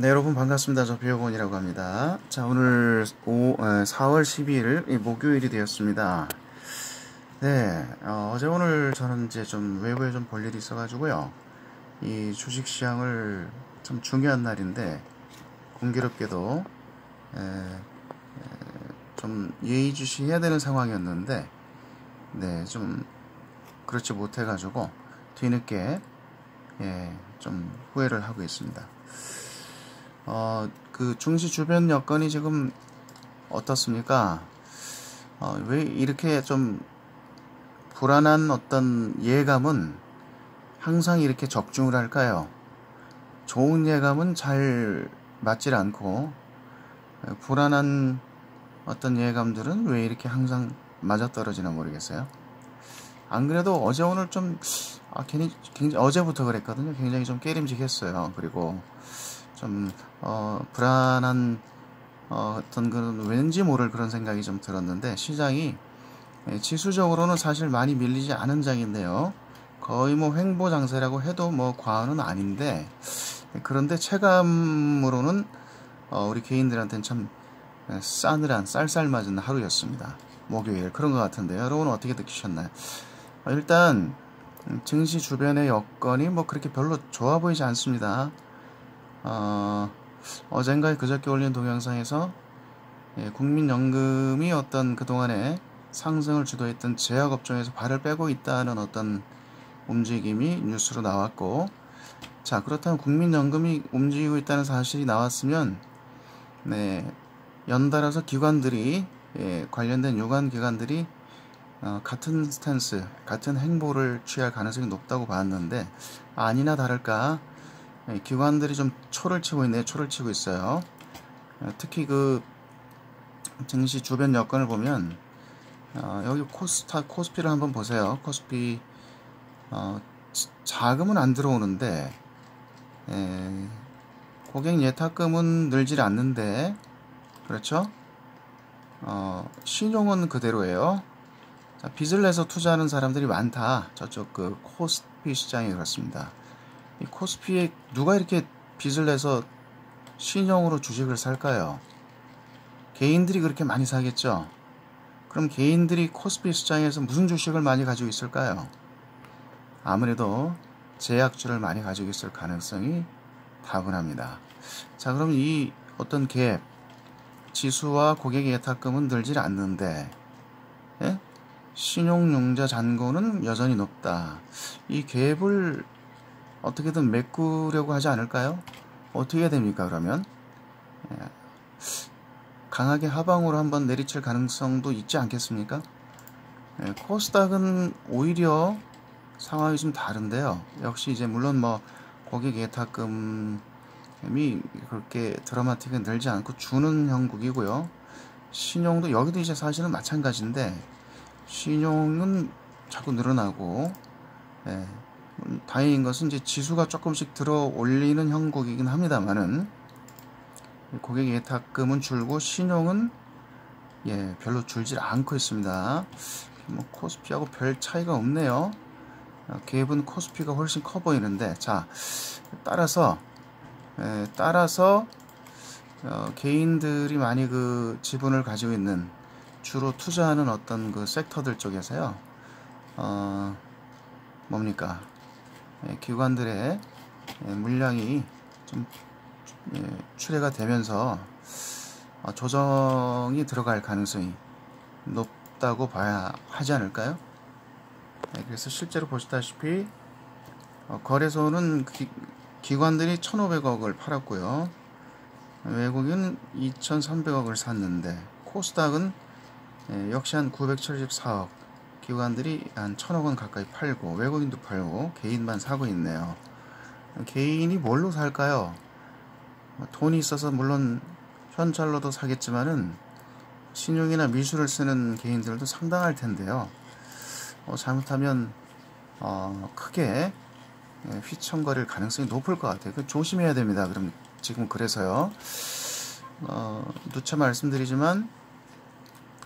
네, 여러분 반갑습니다. 저 비어곤이라고 합니다. 자, 오늘 4월 12일 목요일이 되었습니다. 네, 어제 오늘 저는 이제 좀 외부에 좀 볼 일이 있어가지고요. 이 주식시장을 참 중요한 날인데 공교롭게도 좀 예의주시해야 되는 상황이었는데 네, 좀 그렇지 못해가지고 뒤늦게 좀 후회를 하고 있습니다. 그 중시 주변 여건이 지금 어떻습니까? 왜 이렇게 좀 불안한 어떤 예감은 항상 이렇게 적중을 할까요? 좋은 예감은 잘 맞질 않고, 불안한 어떤 예감들은 왜 이렇게 항상 맞아떨어지나 모르겠어요. 안 그래도 어제 오늘 좀, 굉장히, 어제부터 그랬거든요. 굉장히 좀 깨림직했어요. 그리고 좀, 불안한, 어떤 그런 왠지 모를 그런 생각이 좀 들었는데, 시장이 지수적으로는 사실 많이 밀리지 않은 장인데요. 거의 뭐 횡보 장세라고 해도 뭐 과언은 아닌데, 그런데 체감으로는 우리 개인들한테는 참 싸늘한 쌀쌀 맞은 하루였습니다. 목요일 그런 것 같은데요. 여러분은 어떻게 느끼셨나요? 일단 증시 주변의 여건이 뭐 그렇게 별로 좋아 보이지 않습니다. 어젠가 그저께 올린 동영상에서 국민연금이 어떤 그동안에 상승을 주도했던 제약업종에서 발을 빼고 있다는 어떤 움직임이 뉴스로 나왔고, 자, 그렇다면 국민연금이 움직이고 있다는 사실이 나왔으면 네, 연달아서 기관들이 관련된 유관기관들이 같은 스탠스, 같은 행보를 취할 가능성이 높다고 봤는데 아니나 다를까 기관들이 좀 초를 치고 있네요. 초를 치고 있어요. 특히 그 증시 주변 여건을 보면 여기 코스피를 한번 보세요. 코스피 자금은 안 들어오는데 고객 예탁금은 늘질 않는데, 그렇죠? 신용은 그대로예요. 자, 빚을 내서 투자하는 사람들이 많다. 저쪽 그 코스피 시장이 그렇습니다. 이 코스피에 누가 이렇게 빚을 내서 신용으로 주식을 살까요? 개인들이 그렇게 많이 사겠죠? 그럼 개인들이 코스피 시장에서 무슨 주식을 많이 가지고 있을까요? 아무래도 제약주를 많이 가지고 있을 가능성이 다분합니다. 자, 그럼 이 어떤 갭, 지수와 고객 예탁금은 늘질 않는데 신용융자 잔고는 여전히 높다. 이 갭을 어떻게든 메꾸려고 하지 않을까요? 어떻게 해야 됩니까, 그러면? 강하게 하방으로 한번 내리칠 가능성도 있지 않겠습니까? 코스닥은 오히려 상황이 좀 다른데요. 역시 이제 물론 뭐 고객 예탁금이 그렇게 드라마틱하게 늘지 않고 주는 형국이고요. 신용도 여기도 이제 사실은 마찬가지인데 신용은 자꾸 늘어나고, 다행인 것은 이제 지수가 조금씩 들어 올리는 형국이긴 합니다만은 고객 예탁금은 줄고 신용은 별로 줄질 않고 있습니다. 뭐 코스피하고 별 차이가 없네요. 갭은 코스피가 훨씬 커 보이는데, 자, 따라서 개인들이 많이 그 지분을 가지고 있는 주로 투자하는 어떤 그 섹터들 쪽에서요, 뭡니까? 기관들의 물량이 좀 출회가 되면서 조정이 들어갈 가능성이 높다고 봐야 하지 않을까요? 그래서 실제로 보시다시피 거래소는 기관들이 1,500억을 팔았고요. 외국인 2,300억을 샀는데, 코스닥은 역시 한 974억, 기관들이 한 1,000억원 가까이 팔고 외국인도 팔고 개인만 사고 있네요. 개인이 뭘로 살까요? 돈이 있어서 물론 현찰로도 사겠지만은 신용이나 미술을 쓰는 개인들도 상당할 텐데요. 잘못하면 크게 휘청거릴 가능성이 높을 것 같아요. 조심해야 됩니다. 그럼 지금 그래서요. 누차 말씀드리지만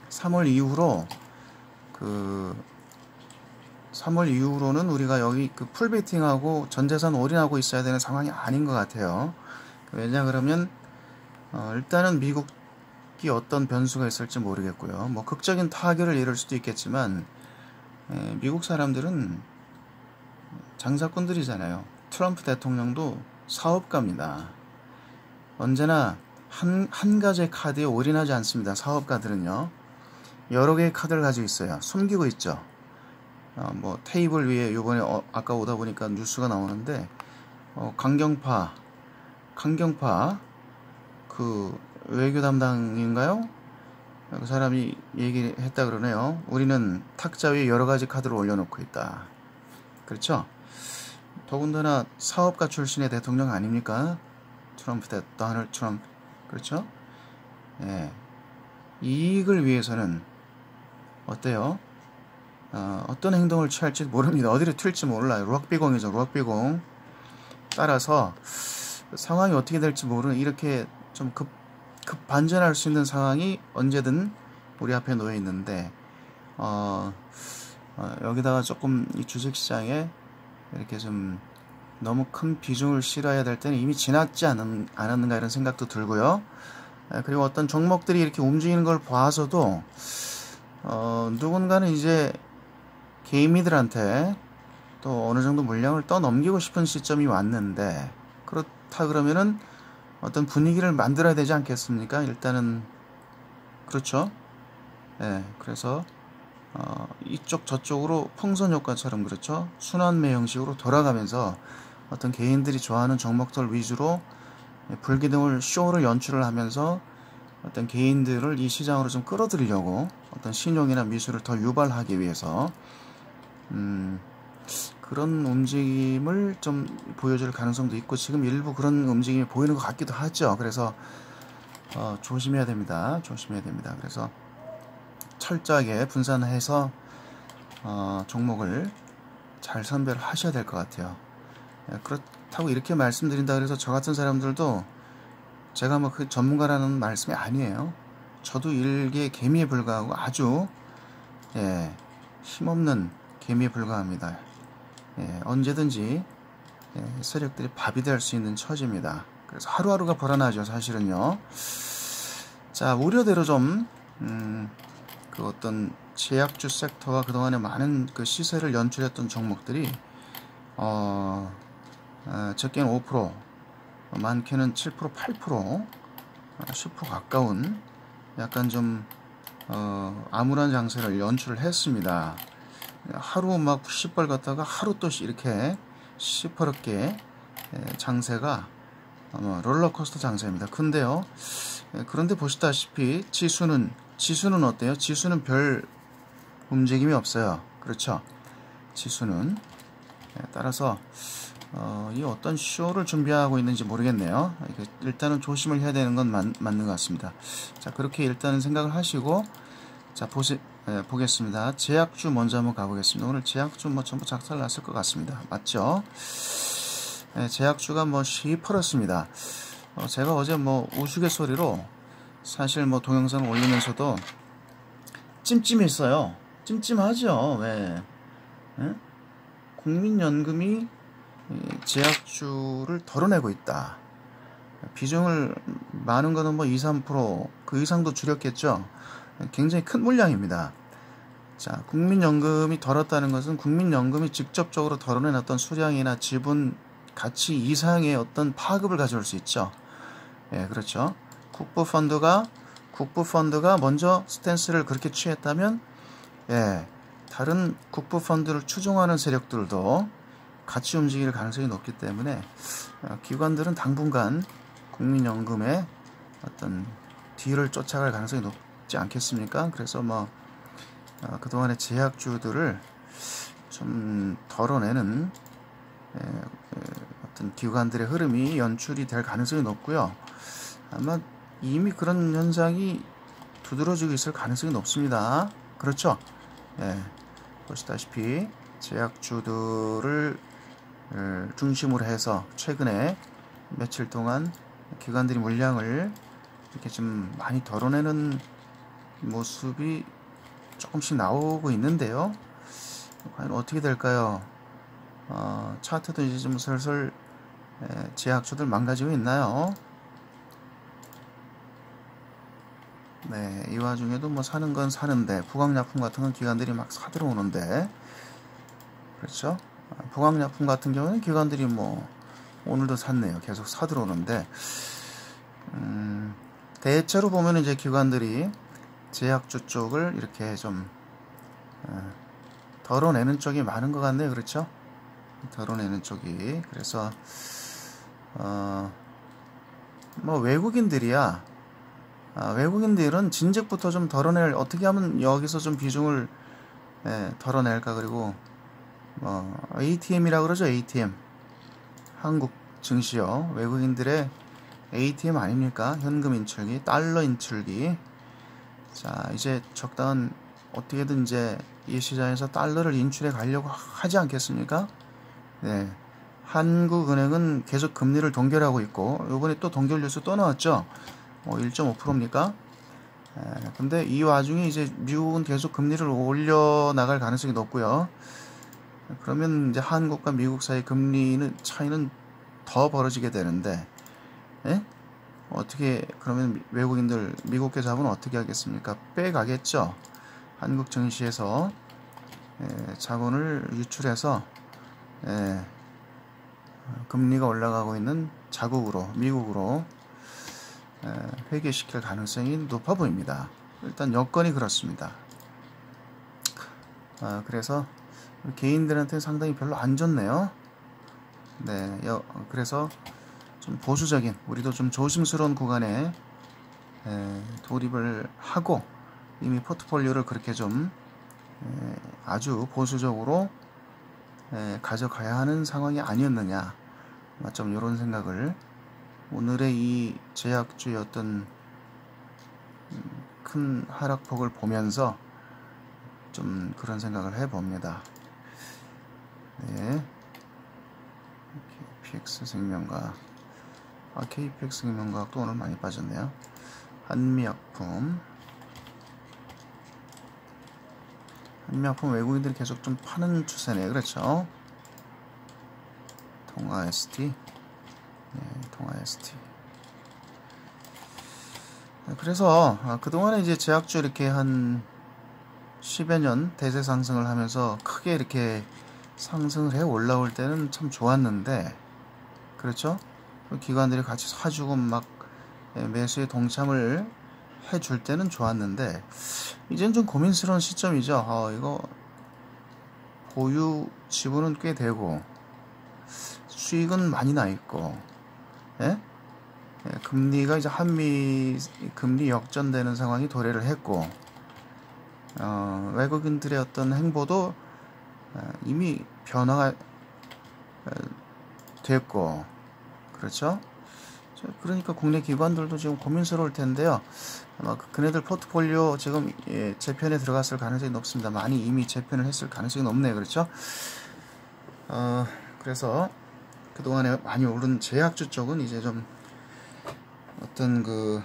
3월 이후로 3월 이후로는 우리가 여기 그 풀베팅하고 전재산 올인하고 있어야 되는 상황이 아닌 것 같아요. 왜냐 그러면 일단은 미국이 어떤 변수가 있을지 모르겠고요. 뭐 극적인 타결을 이룰 수도 있겠지만 미국 사람들은 장사꾼들이잖아요. 트럼프 대통령도 사업가입니다. 언제나 한 가지의 카드에 올인하지 않습니다. 사업가들은요. 여러 개의 카드를 가지고 있어요. 숨기고 있죠. 뭐 테이블 위에 요번에 아까 오다 보니까 뉴스가 나오는데 강경파 그 외교 담당인가요? 그 사람이 얘기했다 그러네요. 우리는 탁자 위에 여러 가지 카드를 올려놓고 있다. 그렇죠? 더군다나 사업가 출신의 대통령 아닙니까? 도널드 트럼프. 그렇죠? 예. 이익을 위해서는 어때요? 어떤 행동을 취할지 모릅니다. 어디를 튈지 몰라요. 럭비공이죠. 럭비공. 따라서 상황이 어떻게 될지 모르는 이렇게 좀 급 반전할 수 있는 상황이 언제든 우리 앞에 놓여 있는데 여기다가 조금 이 주식시장에 이렇게 좀 너무 큰 비중을 실어야 될 때는 이미 지났지 않았는가 이런 생각도 들고요. 그리고 어떤 종목들이 이렇게 움직이는 걸 봐서도 누군가는 이제 개미들한테 또 어느 정도 물량을 떠넘기고 싶은 시점이 왔는데 그렇다 그러면은 어떤 분위기를 만들어야 되지 않겠습니까? 일단은 그렇죠. 예, 그래서 이쪽 저쪽으로 풍선 효과처럼 그렇죠. 순환매 형식으로 돌아가면서 어떤 개인들이 좋아하는 종목들 위주로 불기둥을 쇼를 연출을 하면서 어떤 개인들을 이 시장으로 좀 끌어들이려고 어떤 신용이나 미술을 더 유발하기 위해서 그런 움직임을 좀 보여줄 가능성도 있고 지금 일부 그런 움직임이 보이는 것 같기도 하죠. 그래서 조심해야 됩니다. 조심해야 됩니다. 그래서 철저하게 분산해서 종목을 잘 선별을 하셔야 될 것 같아요. 그렇다고 이렇게 말씀드린다 그래서 저 같은 사람들도 제가 뭐 그 전문가라는 말씀이 아니에요. 저도 일개 개미에 불과하고 아주 힘없는 개미에 불과합니다. 언제든지 세력들이 밥이 될 수 있는 처지입니다. 그래서 하루하루가 불안하죠, 사실은요. 자, 우려대로 좀 그 어떤 제약주 섹터가 그동안에 많은 그 시세를 연출했던 종목들이 적게는 5%, 많게는 7%, 8%, 10% 가까운 약간 좀 암울한 장세를 연출을 했습니다. 하루 막 10벌 갔다가 하루 또 이렇게 시퍼렇게 장세가 롤러코스터 장세입니다. 근데요, 그런데 보시다시피 지수는 어때요? 지수는 별 움직임이 없어요. 그렇죠? 지수는 따라서 이 어떤 쇼를 준비하고 있는지 모르겠네요. 일단은 조심을 해야 되는 건 맞는 것 같습니다. 자, 그렇게 일단은 생각을 하시고 자 보겠습니다. 제약주 먼저 한번 가보겠습니다. 오늘 제약주 뭐 전부 작살 났을 것 같습니다. 맞죠? 제약주가 뭐 시퍼렇습니다. 제가 어제 뭐 우스갯소리로 사실 뭐 동영상을 올리면서도 찜찜했어요. 찜찜하죠. 왜? 국민연금이 제약주를 덜어내고 있다. 비중을 많은 거는 뭐 2, 3%, 그 이상도 줄였겠죠. 굉장히 큰 물량입니다. 자, 국민연금이 덜었다는 것은 국민연금이 직접적으로 덜어내놨던 수량이나 지분 가치 이상의 어떤 파급을 가져올 수 있죠. 그렇죠. 국부펀드가 먼저 스탠스를 그렇게 취했다면, 다른 국부펀드를 추종하는 세력들도 같이 움직일 가능성이 높기 때문에 기관들은 당분간 국민연금의 어떤 뒤를 쫓아갈 가능성이 높지 않겠습니까? 그래서 뭐 그동안의 제약주들을 좀 덜어내는 어떤 기관들의 흐름이 연출이 될 가능성이 높고요. 아마 이미 그런 현상이 두드러지고 있을 가능성이 높습니다. 그렇죠? 보시다시피 제약주들을 중심으로 해서 최근에 며칠 동안 기관들이 물량을 이렇게 좀 많이 덜어내는 모습이 조금씩 나오고 있는데요. 과연 어떻게 될까요? 차트도 이제 좀 슬슬 제약주들 망가지고 있나요? 네, 이 와중에도 뭐 사는 건 사는데 부강약품 같은 건 기관들이 막 사들어오는데, 그렇죠? 부강약품 같은 경우는 기관들이 뭐 오늘도 샀네요. 계속 사들어오는데, 대체로 보면 이제 기관들이 제약주 쪽을 이렇게 좀 덜어내는 쪽이 많은 것 같네요. 그렇죠? 덜어내는 쪽이. 그래서 뭐 외국인들이야, 외국인들은 진즉부터 좀 덜어낼, 어떻게 하면 여기서 좀 비중을 덜어낼까. 그리고 뭐 ATM이라 그러죠. ATM, 한국 증시요, 외국인들의 ATM 아닙니까? 현금 인출기, 달러 인출기. 자, 이제 적당한, 어떻게든 이제 이 시장에서 달러를 인출해 가려고 하지 않겠습니까? 네. 한국은행은 계속 금리를 동결하고 있고, 요번에 또 동결 뉴스 또 나왔죠? 1.5%입니까? 근데 이 와중에 이제 미국은 계속 금리를 올려 나갈 가능성이 높고요. 그러면 이제 한국과 미국 사이 금리는 차이는 더 벌어지게 되는데, 예? 어떻게, 그러면 외국인들, 미국 계좌은 어떻게 하겠습니까? 빼가겠죠. 한국 증시에서 자본을 유출해서 금리가 올라가고 있는 자국으로, 미국으로 회귀시킬 가능성이 높아 보입니다. 일단 여건이 그렇습니다. 그래서 개인들한테 상당히 별로 안 좋네요. 네, 그래서 좀 보수적인, 우리도 좀 조심스러운 구간에 돌입을 하고, 이미 포트폴리오를 그렇게 좀 아주 보수적으로 가져가야 하는 상황이 아니었느냐, 좀 이런 생각을, 오늘의 이 제약주의 어떤 큰 하락폭을 보면서 좀 그런 생각을 해봅니다. 네, KPX생명과학, KPX생명과학도 오늘 많이 빠졌네요. 한미약품 외국인들이 계속 좀 파는 추세네요. 그렇죠? 동아 ST, 동아 ST. 그래서 그동안에 이제 제약주 이렇게 한 10여 년 대세 상승을 하면서 크게 이렇게 상승을 해 올라올 때는 참 좋았는데, 그렇죠? 기관들이 같이 사주고 막 매수에 동참을 해줄 때는 좋았는데, 이젠 좀 고민스러운 시점이죠. 이거 보유 지분은 꽤 되고 수익은 많이 나 있고, 금리가 이제 한미 금리 역전되는 상황이 도래를 했고, 외국인들의 어떤 행보도 이미 변화가 됐고, 그렇죠? 그러니까 국내 기관들도 지금 고민스러울 텐데요. 아마 그네들 포트폴리오 지금 재편에 들어갔을 가능성이 높습니다. 많이 이미 재편을 했을 가능성이 높네요. 그렇죠? 그래서 그동안에 많이 오른 제약주 쪽은 이제 좀 어떤 그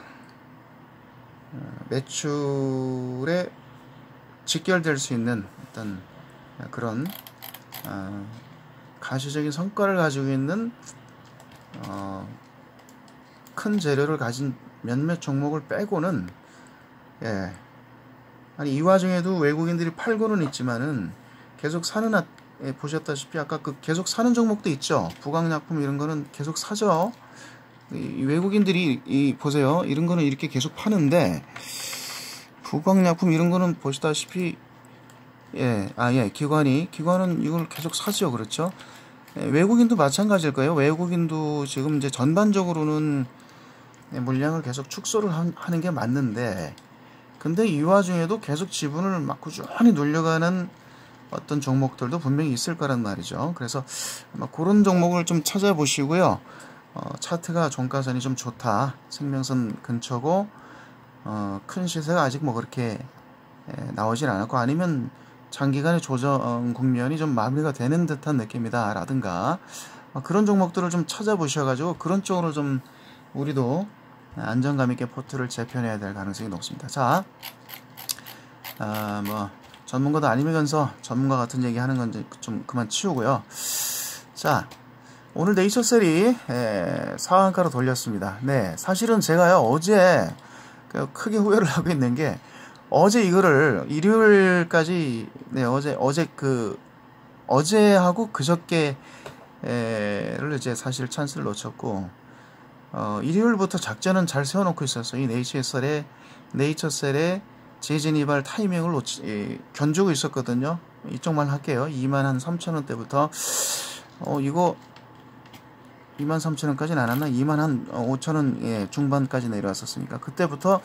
매출에 직결될 수 있는 어떤 그런 가시적인 성과를 가지고 있는 큰 재료를 가진 몇몇 종목을 빼고는, 아니 이 와중에도 외국인들이 팔고는 있지만은 계속 사는, 보셨다시피 아까 그 계속 사는 종목도 있죠. 부강약품 이런 거는 계속 사죠. 이 외국인들이 보세요. 이런 거는 이렇게 계속 파는데, 부강약품 이런 거는 보시다시피 기관은 이걸 계속 사죠. 그렇죠? 외국인도 마찬가지일 거예요. 외국인도 지금 이제 전반적으로는 물량을 계속 축소를 하는 게 맞는데, 근데 이 와중에도 계속 지분을 막 꾸준히 눌려가는 어떤 종목들도 분명히 있을 거란 말이죠. 그래서 아마 그런 종목을 좀 찾아보시고요. 차트가 종가선이 좀 좋다, 생명선 근처고, 큰 시세가 아직 뭐 그렇게 나오진 않았고, 아니면 장기간의 조정 국면이 좀 마무리가 되는 듯한 느낌이다 라든가, 그런 종목들을 좀 찾아보셔가지고 그런 쪽으로 좀 우리도 안정감 있게 포트를 재편해야 될 가능성이 높습니다. 자, 뭐 전문가도 아니면서 전문가 같은 얘기 하는 건 좀 그만 치우고요. 자, 오늘 네이처셀이 상한가로 돌렸습니다. 네, 사실은 제가요 어제 크게 후회를 하고 있는 게 어제 이거를 일요일까지 어제하고 그저께를 이제 사실 찬스를 놓쳤고 일요일부터 작전은 잘 세워놓고 있었어요. 이 네이처셀의 재진입할 타이밍을 견주고 있었거든요. 이쪽만 할게요. 23,000원대부터 이거 23,000원까지는 안 왔나? 25,000원 중반까지 내려왔었으니까 그때부터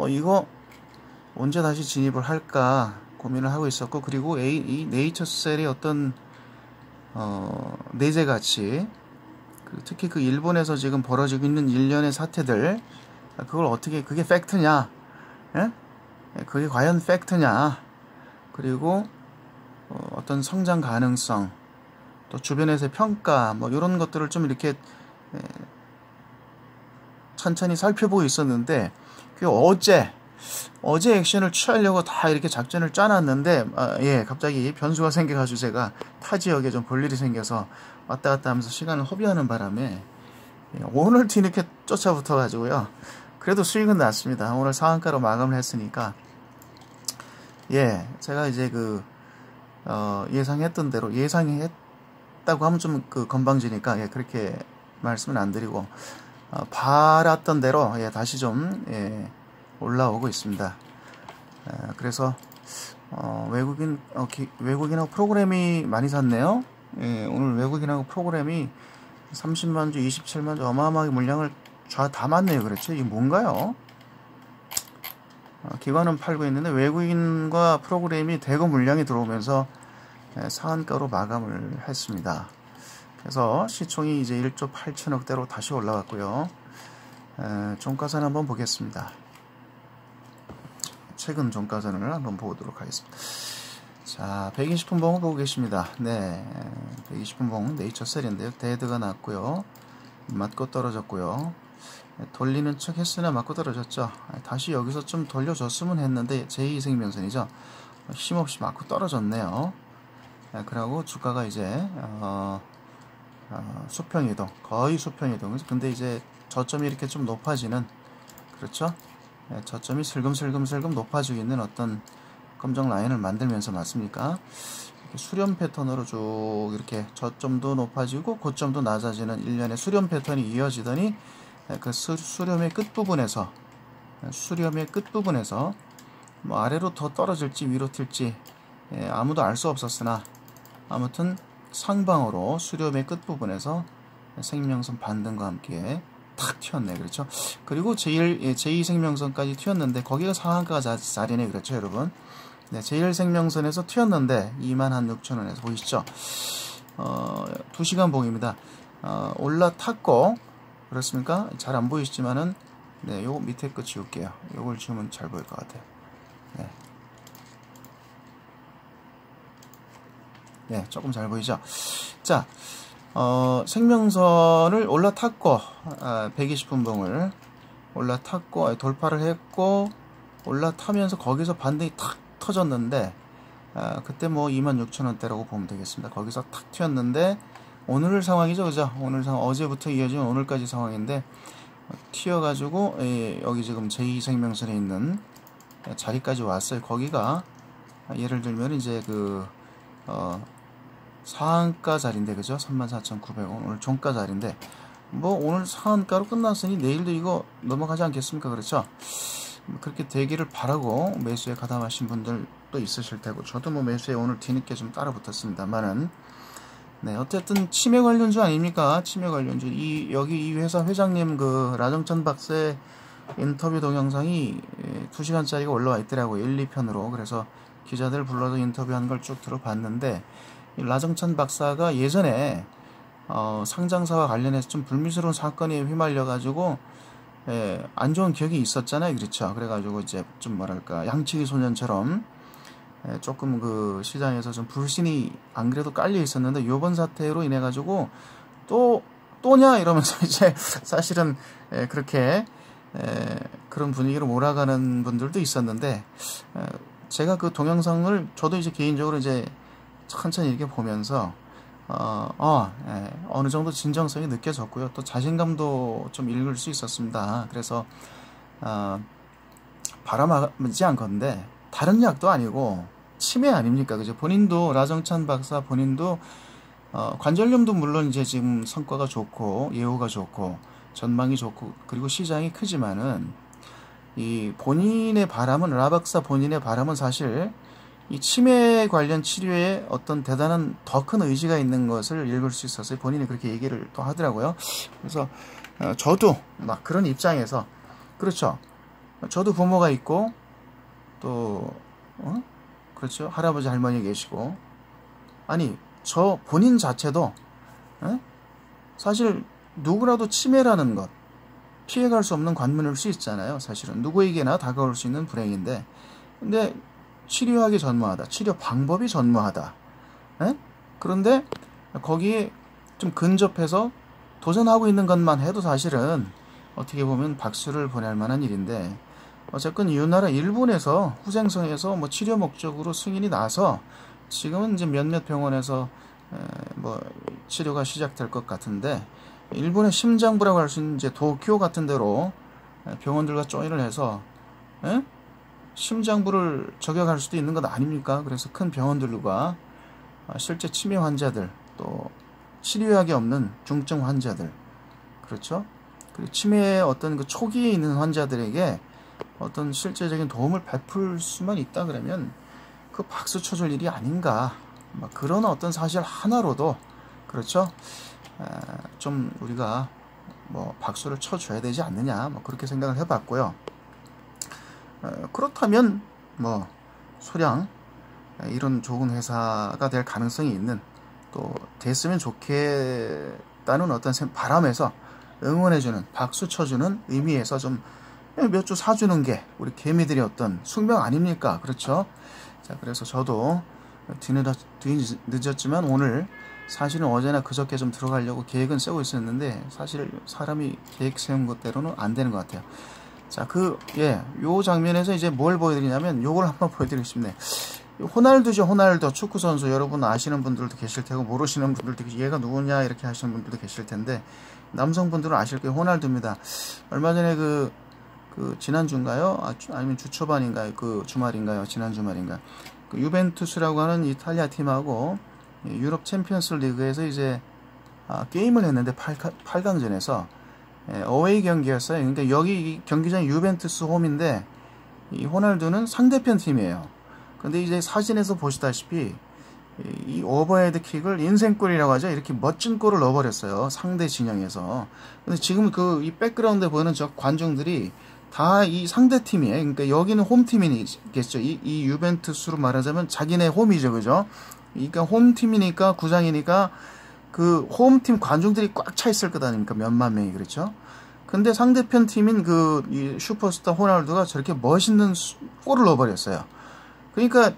이거 언제 다시 진입을 할까 고민을 하고 있었고, 그리고 이 네이처셀의 어떤 내재 가치, 특히 그 일본에서 지금 벌어지고 있는 일련의 사태들, 그걸 어떻게, 그게 팩트냐, 예? 그게 과연 팩트냐, 그리고 어떤 성장 가능성, 또 주변에서의 평가, 뭐 이런 것들을 좀 이렇게 천천히 살펴보고 있었는데, 그 어제 액션을 취하려고 다 이렇게 작전을 짜놨는데 갑자기 변수가 생겨가지고 제가 타 지역에 좀 볼 일이 생겨서 왔다 갔다 하면서 시간을 허비하는 바람에 오늘 뒤늦게 쫓아붙어 가지고요. 그래도 수익은 났습니다. 오늘 상한가로 마감을 했으니까 제가 이제 예상했던 대로, 예상했다고 하면 좀 건방지니까 그렇게 말씀은 안 드리고 바랐던 대로 다시 좀 올라오고 있습니다. 그래서 외국인하고 프로그램이 많이 샀네요. 오늘 외국인하고 프로그램이 30만주, 27만주 어마어마하게 물량을 담았네요. 그렇죠? 이게 뭔가요? 기관은 팔고 있는데 외국인과 프로그램이 대거 물량이 들어오면서 상한가로 마감을 했습니다. 그래서 시총이 이제 1조 8천억대로 다시 올라왔고요. 종가선 한번 보겠습니다. 최근 종가선을 한번 보도록 하겠습니다. 자, 120분 봉을 보고 계십니다. 120분 봉 네이처셀인데요. 데드가 났고요. 맞고 떨어졌고요. 돌리는 척 했으나 맞고 떨어졌죠. 다시 여기서 좀 돌려줬으면 했는데 제2생명선이죠. 힘없이 맞고 떨어졌네요. 그리고 주가가 이제 수평이동, 거의 수평이동. 근데 이제 저점이 이렇게 좀 높아지는, 그렇죠? 저점이 슬금슬금 높아지고 있는 어떤 검정 라인을 만들면서 맞습니까? 이렇게 수렴 패턴으로 쭉 이렇게 저점도 높아지고 고점도 낮아지는 일련의 수렴 패턴이 이어지더니 그 수렴의 끝부분에서 뭐 아래로 더 떨어질지 위로 튈지 아무도 알 수 없었으나 아무튼 상방으로 수렴의 끝부분에서 생명선 반등과 함께 탁 튀었네. 그렇죠? 그리고 제2생명선까지 튀었는데 거기가 상한가 자리네. 그렇죠, 여러분? 제1생명선에서 튀었는데 26,000원에서 보이시죠? 2시간 봉입니다. 올라탔고, 그렇습니까? 잘 안 보이시지만은 요거 밑에 거 지울게요. 요걸 지우면 잘 보일 것 같아요. 조금 잘 보이죠? 자, 생명선을 올라탔고 120분 봉을 올라탔고 돌파를 했고 올라타면서 거기서 반등이 탁 터졌는데 그때 뭐 26,000원대라고 보면 되겠습니다. 거기서 탁 튀었는데 오늘 상황이죠, 그죠? 오늘 상황, 어제부터 이어진 오늘까지 상황인데 튀어가지고 여기 지금 제2생명선에 있는 자리까지 왔어요. 거기가 예를 들면 이제 상한가 자리인데, 그죠? 34,900원. 오늘 종가 자리인데, 뭐, 오늘 상한가로 끝났으니 내일도 이거 넘어가지 않겠습니까? 그렇죠? 그렇게 되기를 바라고 매수에 가담하신 분들도 있으실 테고, 저도 뭐 매수에 오늘 뒤늦게 좀 따라 붙었습니다만은, 어쨌든 치매 관련주 아닙니까? 치매 관련주. 여기 이 회사 회장님 라정천 박사의 인터뷰 동영상이 2시간짜리가 올라와 있더라고요. 1, 2편으로. 그래서 기자들 불러서 인터뷰한 걸 쭉 들어봤는데, 라정천 박사가 예전에 상장사와 관련해서 좀 불미스러운 사건에 휘말려가지고 안 좋은 기억이 있었잖아요. 그렇죠? 그래가지고 이제 좀 뭐랄까 양치기 소년처럼 조금 시장에서 좀 불신이 안 그래도 깔려 있었는데 요번 사태로 인해 가지고 또냐 이러면서 이제 사실은 그렇게 그런 분위기로 몰아가는 분들도 있었는데 제가 그 동영상을 저도 이제 개인적으로 이제 천천히 이렇게 보면서 어느 정도 진정성이 느껴졌고요. 또 자신감도 좀 읽을 수 있었습니다. 그래서 바람하지 않건데 다른 약도 아니고 치매 아닙니까? 그죠? 본인도 라정찬 박사 본인도 관절염도 물론 이제 지금 성과가 좋고 예후가 좋고 전망이 좋고 그리고 시장이 크지만은 이 본인의 바람은 라 박사 본인의 바람은 사실 이 치매 관련 치료에 어떤 대단한 더 큰 의지가 있는 것을 읽을 수 있어서 본인이 그렇게 얘기를 또 하더라고요. 그래서 저도 막 그런 입장에서 그렇죠. 저도 부모가 있고 또 그렇죠. 할아버지 할머니 계시고 아니 저 본인 자체도 사실 누구라도 치매라는 것 피해갈 수 없는 관문일 수 있잖아요. 사실은 누구에게나 다가올 수 있는 불행인데 근데 치료하기 전무하다. 치료 방법이 전무하다. 그런데 거기에 좀 근접해서 도전하고 있는 것만 해도 사실은 어떻게 보면 박수를 보낼 만한 일인데 어쨌건 이 나라 일본에서 후생성에서 뭐 치료 목적으로 승인이 나서 지금은 이제 몇몇 병원에서 뭐 치료가 시작될 것 같은데 일본의 심장부라고 할 수 있는 이제 도쿄 같은 데로 병원들과 조인을 해서 심장부를 저격할 수도 있는 것 아닙니까? 그래서 큰 병원들과 실제 치매 환자들 또 치료약이 없는 중증 환자들 그렇죠? 그리고 치매의 어떤 그 초기에 있는 환자들에게 어떤 실제적인 도움을 베풀 수만 있다 그러면 그 박수 쳐줄 일이 아닌가 그런 어떤 사실 하나로도 그렇죠? 좀 우리가 뭐 박수를 쳐줘야 되지 않느냐 그렇게 생각을 해봤고요. 그렇다면 뭐 소량 이런 좋은 회사가 될 가능성이 있는 또 됐으면 좋겠다는 어떤 바람에서 응원해주는 박수 쳐주는 의미에서 좀 몇 주 사주는 게 우리 개미들의 어떤 숙명 아닙니까? 그렇죠? 자 그래서 저도 뒤늦었지만 오늘 사실은 어제나 그저께 좀 들어가려고 계획은 세우고 있었는데 사실 사람이 계획 세운 것대로는 안 되는 것 같아요. 자, 요 장면에서 이제 뭘 보여드리냐면 요걸 한번 보여드리고 싶네. 호날두죠, 호날두. 축구선수. 여러분 아시는 분들도 계실 테고, 모르시는 분들도 얘가 누구냐 이렇게 하시는 분들도 계실 텐데, 남성분들은 아실 거예요. 호날두입니다. 얼마 전에 지난주인가요? 아니면 주 초반인가요? 주말인가요? 지난 주말인가요? 유벤투스라고 하는 이탈리아 팀하고 유럽 챔피언스 리그에서 이제 게임을 했는데 8강전에서 어웨이 경기였어요. 그러니까 여기 경기장이 유벤투스 홈인데 이 호날두는 상대편 팀이에요. 근데 이제 사진에서 보시다시피 이 오버헤드 킥을 인생골이라고 하죠. 이렇게 멋진 골을 넣어버렸어요. 상대 진영에서. 근데 지금 이 백그라운드에 보이는 저 관중들이 다 이 상대 팀이에요. 그러니까 여기는 홈팀이겠죠. 이 유벤투스로 말하자면 자기네 홈이죠. 그죠? 그러니까 홈팀이니까 구장이니까 그 홈팀 관중들이 꽉 차 있을 것 아닙니까? 몇만 명이 그렇죠? 근데 상대편 팀인 이 슈퍼스타 호날두가 저렇게 멋있는 골을 넣어버렸어요. 그러니까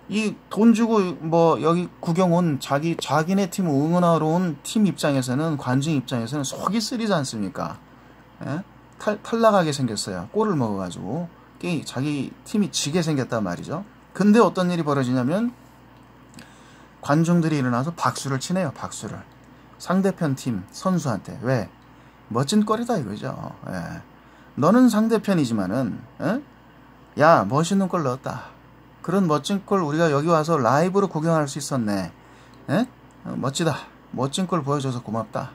이 돈 주고 뭐 여기 구경 온 자기네 팀 응원하러 온 팀 입장에서는 관중 입장에서는 속이 쓰리지 않습니까? 탈락하게 생겼어요. 골을 먹어가지고 자기 팀이 지게 생겼단 말이죠. 근데 어떤 일이 벌어지냐면 관중들이 일어나서 박수를 치네요. 박수를. 상대편 팀 선수한테. 왜? 멋진 골이다 이거죠. 너는 상대편이지만은 야 멋있는 골 넣었다. 그런 멋진 골 우리가 여기 와서 라이브로 구경할 수 있었네. 멋지다. 멋진 골 보여줘서 고맙다.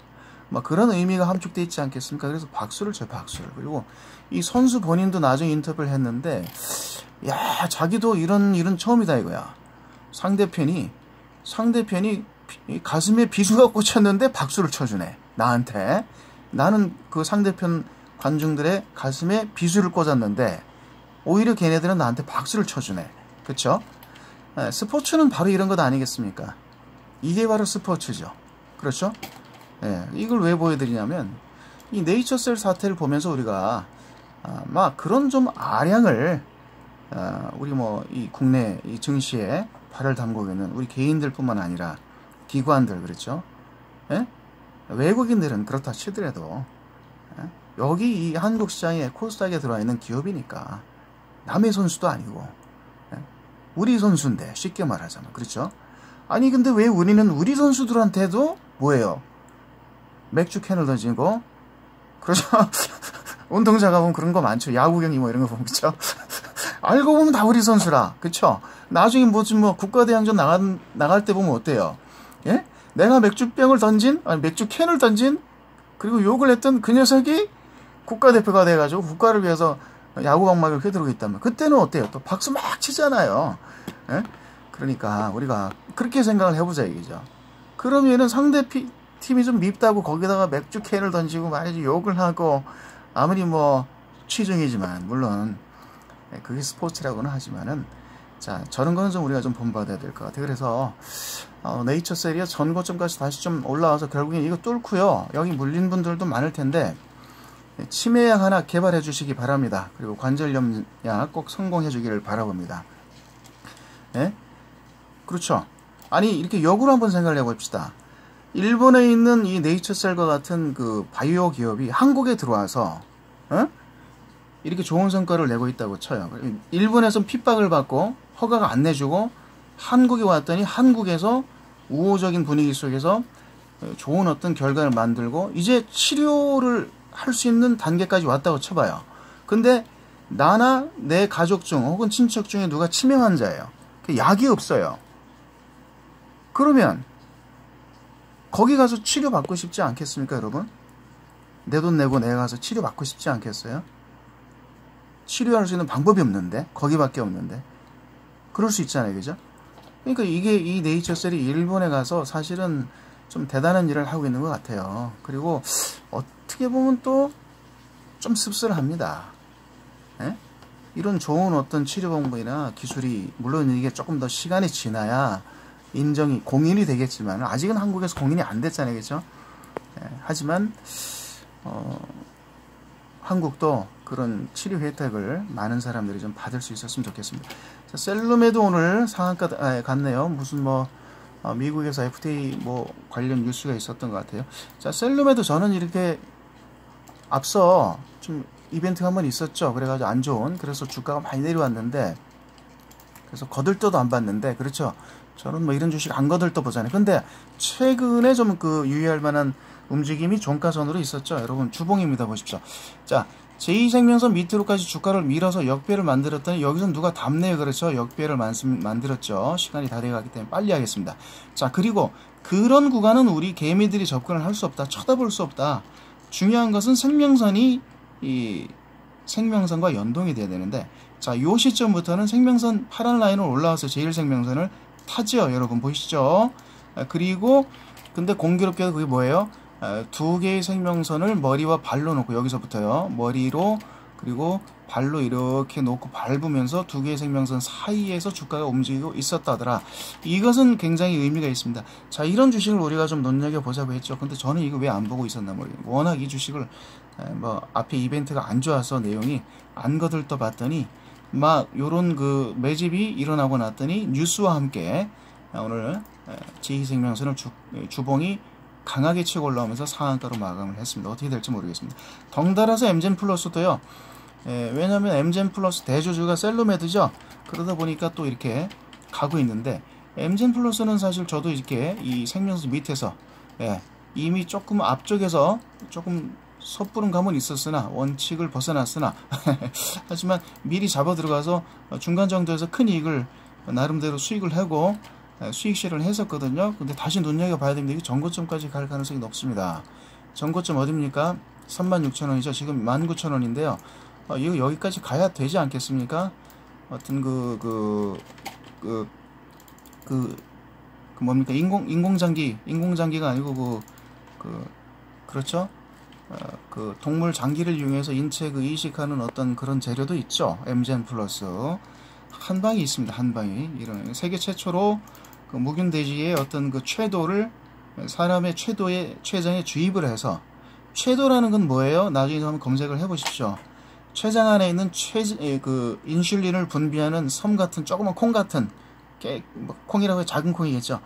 막 그런 의미가 함축되어 있지 않겠습니까? 그래서 박수를 쳐요. 박수를. 그리고 이 선수 본인도 나중에 인터뷰를 했는데 야 자기도 이런 일은 처음이다 이거야. 상대편이 가슴에 비수가 꽂혔는데 박수를 쳐주네. 나한테. 나는 그 상대편 관중들의 가슴에 비수를 꽂았는데 오히려 걔네들은 나한테 박수를 쳐주네. 그쵸? 스포츠는 바로 이런 것 아니겠습니까? 이게 바로 스포츠죠. 그렇죠? 이걸 왜 보여드리냐면 이 네이처셀 사태를 보면서 우리가 막 그런 좀 아량을 우리 이 국내 이 증시에 발을 담그고 있는 우리 개인들뿐만 아니라 기관들 그렇죠? 외국인들은 그렇다 치더라도 여기 이 한국 시장에 코스닥에 들어와 있는 기업이니까 남의 선수도 아니고 우리 선수인데 쉽게 말하자면 그렇죠? 아니 근데 왜 우리는 우리 선수들한테도 뭐예요? 맥주 캔을 던지고 그렇죠? 운동자가 보면 그런 거 많죠. 야구 경기 뭐 이런 거 보면, 그쵸? 알고 보면 다 우리 선수라, 그쵸? 나중에 뭐 국가대항전 나갈 때 보면 어때요? 예? 내가 맥주병을 던진, 아니 맥주 캔을 던진, 그리고 욕을 했던 그 녀석이 국가대표가 돼가지고 국가를 위해서 야구방망이를 휘두르고 있다면, 그때는 어때요? 또 박수 막 치잖아요. 예? 그러니까 우리가 그렇게 생각을 해보자 이거죠. 그러면은 상대 팀이 좀 밉다고 거기다가 맥주 캔을 던지고 말이지 욕을 하고, 아무리 뭐 취중이지만, 물론 그게 스포츠라고는 하지만은, 자, 저런 거는 좀 우리가 좀 본받아야 될 것 같아요. 그래서 네이처셀이 전고점까지 다시 좀 올라와서 결국엔 이거 뚫고요, 여기 물린 분들도 많을 텐데 치매약 하나 개발해 주시기 바랍니다. 그리고 관절염 약 꼭 성공해 주기를 바라봅니다. 예? 그렇죠. 아니, 이렇게 역으로 한번 생각을 해봅시다. 일본에 있는 이 네이처셀과 같은 그 바이오 기업이 한국에 들어와서 이렇게 좋은 성과를 내고 있다고 쳐요. 일본에서 핍박을 받고 허가가 안 내주고 한국에 왔더니 한국에서 우호적인 분위기 속에서 좋은 어떤 결과를 만들고 이제 치료를 할 수 있는 단계까지 왔다고 쳐봐요. 근데 나나 내 가족 중 혹은 친척 중에 누가 치매 환자예요. 약이 없어요. 그러면 거기 가서 치료받고 싶지 않겠습니까, 여러분? 내 돈 내고 내가 가서 치료받고 싶지 않겠어요? 치료할 수 있는 방법이 없는데, 거기밖에 없는데. 그럴 수 있잖아요, 그죠? 그러니까 이게 이 네이처셀이 일본에 가서 사실은 좀 대단한 일을 하고 있는 것 같아요. 그리고 어떻게 보면 또 좀 씁쓸합니다. 예? 이런 좋은 어떤 치료 방법이나 기술이, 물론 이게 조금 더 시간이 지나야 인정이, 공인이 되겠지만, 아직은 한국에서 공인이 안 됐잖아요, 그죠? 예, 하지만 한국도 그런 치료 혜택을 많은 사람들이 좀 받을 수 있었으면 좋겠습니다. 자, 셀룸에도 오늘 상한가 갔네요. 무슨 미국에서 FTA 관련 뉴스가 있었던 것 같아요. 자, 셀룸에도 저는 이렇게 앞서 좀 이벤트가 한번 있었죠. 그래가지고 안 좋은, 그래서 주가가 많이 내려왔는데, 그래서 거들떠도 안 봤는데, 그렇죠. 저는 이런 주식 안 거들떠 보잖아요. 근데 최근에 좀 유의할 만한 움직임이 종가선으로 있었죠. 여러분, 주봉입니다. 보십시오. 자, 제2생명선 밑으로까지 주가를 밀어서 역배를 만들었더니 여기서 누가 답네요. 그렇죠. 역배를 만들었죠. 시간이 다 돼가기 때문에 빨리 하겠습니다. 자, 그리고 그런 구간은 우리 개미들이 접근을 할 수 없다. 쳐다볼 수 없다. 중요한 것은 생명선이 이 생명선과 연동이 돼야 되는데, 자, 요 시점부터는 생명선 파란 라인을 올라와서 제1생명선을 타죠. 여러분 보시죠. 그리고 근데 공교롭게도 그게 뭐예요? 두 개의 생명선을 머리와 발로 놓고, 여기서부터요, 머리로 그리고 발로 이렇게 놓고 밟으면서 두 개의 생명선 사이에서 주가가 움직이고 있었다더라. 이것은 굉장히 의미가 있습니다. 자, 이런 주식을 우리가 좀 눈여겨보자고 했죠. 근데 저는 이거 왜 안 보고 있었나 모르겠어요. 워낙 이 주식을 앞에 이벤트가 안 좋아서 내용이 안 거들떠 봤더니 막 요런 그 매집이 일어나고 났더니 뉴스와 함께 오늘 제2생명선을 주봉이 강하게 치고 올라오면서 상한가로 마감을 했습니다. 어떻게 될지 모르겠습니다. 덩달아서 엠젠 플러스도요. 왜냐하면 엠젠 플러스 대주주가 셀룸메드죠. 그러다 보니까 또 이렇게 가고 있는데, 엠젠 플러스는 사실 저도 이렇게 이 생명선 밑에서 이미 조금 앞쪽에서 조금 섣부른 감은 있었으나, 원칙을 벗어났으나 하지만 미리 잡아 들어가서 중간 정도에서 큰 이익을 나름대로 수익을 하고 수익 실현을 했었거든요. 근데 다시 눈여겨봐야 됩니다. 이게 전고점까지 갈 가능성이 높습니다. 전고점 어딥니까? 36,000원이죠. 지금 19,000원인데요. 이거 여기까지 가야 되지 않겠습니까? 어떤 뭡니까? 인공장기가 아니고 그렇죠? 동물 장기를 이용해서 인체 이식하는 어떤 그런 재료도 있죠. 엠젠 플러스. 한 방이 있습니다. 한 방이. 이런 세계 최초로 무균 돼지의 어떤 최도를 사람의 췌장에 주입을 해서, 췌도라는 건 뭐예요? 나중에 한번 검색을 해보십시오. 췌장 안에 있는 인슐린을 분비하는 섬 같은, 조그만 콩 같은, 콩이라고 해서 작은 콩이겠죠.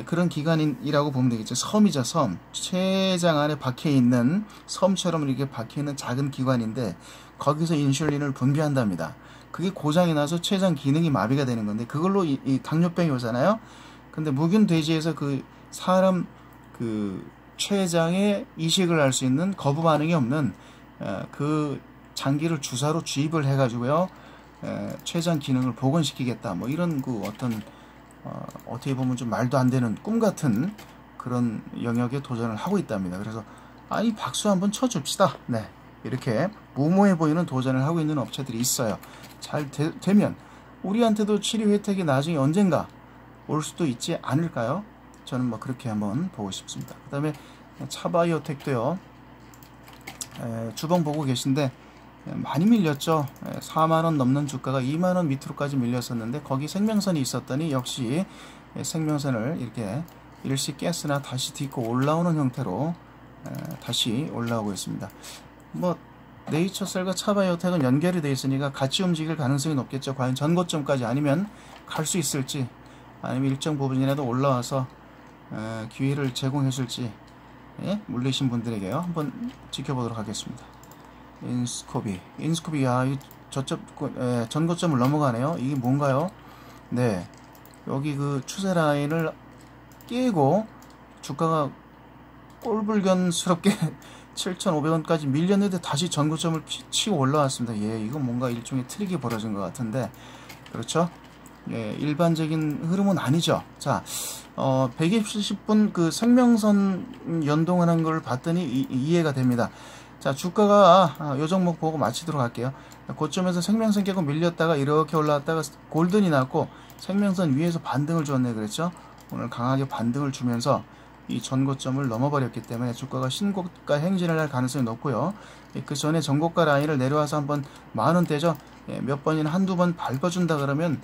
그런 기관이라고 보면 되겠죠. 섬이죠, 섬. 췌장 안에 박혀있는, 섬처럼 이렇게 박혀있는 작은 기관인데, 거기서 인슐린을 분비한답니다. 그게 고장이 나서 췌장 기능이 마비가 되는 건데, 그걸로 이 당뇨병이 오잖아요. 근데 무균 돼지에서 사람 췌장에 이식을 할 수 있는 거부 반응이 없는 그 장기를 주사로 주입을 해가지고요, 췌장 기능을 복원시키겠다, 뭐 이런 그 어떤 어떻게 보면 좀 말도 안 되는 꿈 같은 그런 영역에 도전을 하고 있답니다. 그래서 아니 박수 한번 쳐줍시다. 네, 이렇게 무모해 보이는 도전을 하고 있는 업체들이 있어요. 잘 되면 우리한테도 치료 혜택이 나중에 언젠가 올 수도 있지 않을까요? 저는 뭐 그렇게 한번 보고 싶습니다. 그 다음에 차바이오텍도요, 주봉 보고 계신데 많이 밀렸죠. 4만원 넘는 주가가 2만원 밑으로까지 밀렸었는데 거기 생명선이 있었더니 역시 생명선을 이렇게 일시 깼으나 다시 딛고 올라오는 형태로 다시 올라오고 있습니다. 뭐 네이처셀과 차바이오텍은 연결이 되어 있으니까 같이 움직일 가능성이 높겠죠. 과연 전고점까지 아니면 갈 수 있을지, 아니면 일정 부분이라도 올라와서 기회를 제공해 줄지, 물리신 분들에게요, 한번 지켜보도록 하겠습니다. 인스코비, 야, 이 전고점을 넘어가네요. 이게 뭔가요? 네, 여기 그 추세 라인을 깨고 주가가 꼴불견스럽게 7,500원까지 밀렸는데 다시 전고점을 치고 올라왔습니다. 이건 뭔가 일종의 트릭이 벌어진 것 같은데, 그렇죠? 일반적인 흐름은 아니죠. 자, 120분 그 생명선 연동하는 걸 봤더니 이해가 됩니다. 자, 주가가 요 종목 보고 마치도록 할게요. 고점에서 생명선 깨고 밀렸다가 이렇게 올라왔다가 골든이 났고 생명선 위에서 반등을 줬네, 그랬죠? 오늘 강하게 반등을 주면서 이 전고점을 넘어버렸기 때문에 주가가 신고가 행진을 할 가능성이 높고요. 그 전에 전고가 라인을 내려와서 한번 만원대죠. 몇 번이나 한두 번 밟아준다 그러면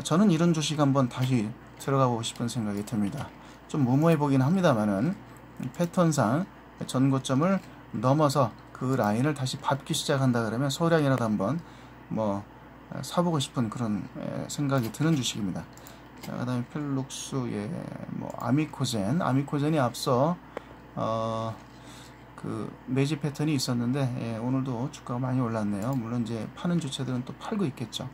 저는 이런 주식 한번 다시 들어가 보고 싶은 생각이 듭니다. 좀 무모해 보긴 합니다만은 패턴상 전고점을 넘어서 그 라인을 다시 밟기 시작한다 그러면 소량이라도 한번 뭐 사보고 싶은 그런 생각이 드는 주식입니다. 자, 그 다음에 필룩스, 뭐 아미코젠이 앞서 그 매집 패턴이 있었는데 오늘도 주가가 많이 올랐네요. 물론 이제 파는 주체들은 또 팔고 있겠죠.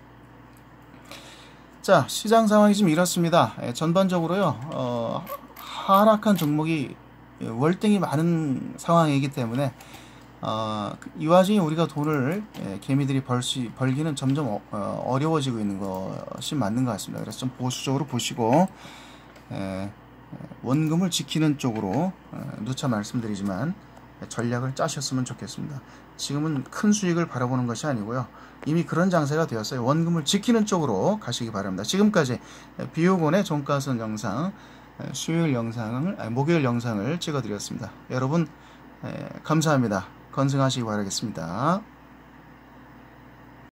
자, 시장 상황이 좀 이렇습니다. 전반적으로요, 하락한 종목이 월등히 많은 상황이기 때문에 이 와중에 우리가 돈을 개미들이 벌기는 점점 어려워지고 있는 것이 맞는 것 같습니다. 그래서 좀 보수적으로 보시고 원금을 지키는 쪽으로 누차 말씀드리지만 전략을 짜셨으면 좋겠습니다. 지금은 큰 수익을 바라보는 것이 아니고요, 이미 그런 장세가 되었어요. 원금을 지키는 쪽으로 가시기 바랍니다. 지금까지 비오곤의 종가선 영상, 목요일 영상을 찍어드렸습니다. 여러분 감사합니다. 건승하시기 바라겠습니다.